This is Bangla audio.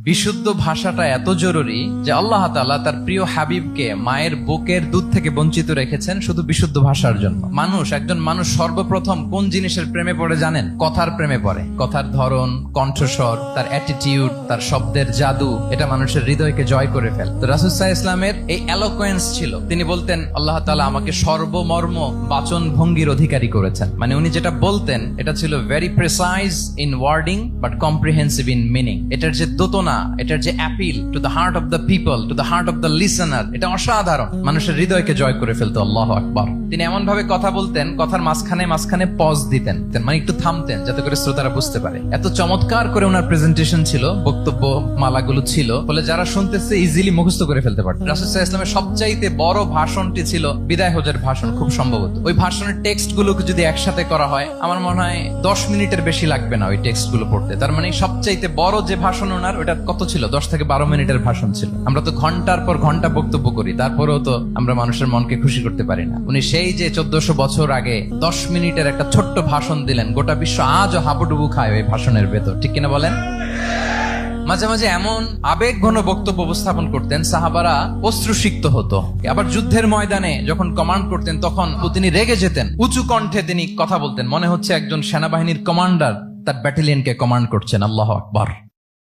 বিশুদ্ধ ভাষাটা এত জরুরি যে আল্লাহ তাআলা তার প্রিয় হাবিবকে মায়ের বুকের দুধ থেকে বঞ্চিত রেখেছেন শুধু বিশুদ্ধ ভাষার জন্য। একজন মানুষ সর্বপ্রথম কোন জিনিসের প্রেমে পড়ে জানেন? কথার প্রেমে পড়ে। কথার ধরন, কণ্ঠস্বর, তার অ্যাটিটিউড, তার শব্দের জাদু, এটা মানুষের হৃদয়কে জয় করে ফেলে। তো রাসূল সাল্লাল্লাহু আলাইহি ওয়াসাল্লামের এই এলোকোয়েন্স ছিল। তিনি বলতেন আল্লাহ তাআলা আমাকে সর্বমর্ম বাচন ভঙ্গির অধিকারী করেছেন। মানে উনি যেটা বলতেন এটা ছিল very precise in wording but comprehensive in meaning. এটার যে দোতনা, এটার যে appeal to the heart of the people, to the heart of the listener, এটা অসাধারণ। মানুষের হৃদয়কে জয় করে ফেলতো। আল্লাহু আকবার। তিনি এমন ভাবে কথা বলতেন, কথার মাঝখানে পজ দিতেন, মানে একটু থামতেন যাতে করে শ্রোতারা বুঝতে পারে। এত চমৎকার করে ওনার প্রেজেন্টেশন ছিল, বক্তব্য মালাগুলো ছিল, ফলে যারা শুনতেছে ইজিলি মুখস্থ করে ফেলতে পারত। রাসূল সাল্লাল্লাহু আলাইহি ওয়াসাল্লামের সবচাইতে বড় ভাষণটি ছিল বিদায় হজের ভাষণ, খুব সম্ভবত। ওই ভাষণের টেক্সট গুলোকে যদি একসাথে করা হয়, আমার মনে হয় 10 মিনিটের বেশি লাগবে না ওই টেক্সট গুলো পড়তে। তার মানে সবচাইতে বড় যে ভাষণ ওনার, ওটা কত ছিল? 10 থেকে 12 মিনিটের ভাষণ ছিল। আমরা তো ঘন্টার পর ঘন্টা বক্তব্য করি, তারপরেও তো আমরা মানুষের মনকে খুশি করতে পারি না। উনি সেই যে 1400 বছর আগে 10 মিনিটের একটা ছোট্ট ভাষণ দিলেন, গোটা বিশ্ব আজও হাবুডুবু খায় ওই ভাষণের ভেতর, ঠিক কিনা বলেন? মাঝে মাঝে এমন আবেগ ঘন বক্তব্য উপস্থাপন করতেন, সাহাবারা অশ্রুসিক্ত হতো। আবার যুদ্ধের ময়দানে যখন কমান্ড করতেন তখন তিনি রেগে যেতেন। উঁচু কণ্ঠে তিনি কথা বলতেন, মনে হচ্ছে একজন সেনাবাহিনীর কমান্ডার তার ব্যাটালিয়নকে কমান্ড করছেন। আল্লাহু আকবার।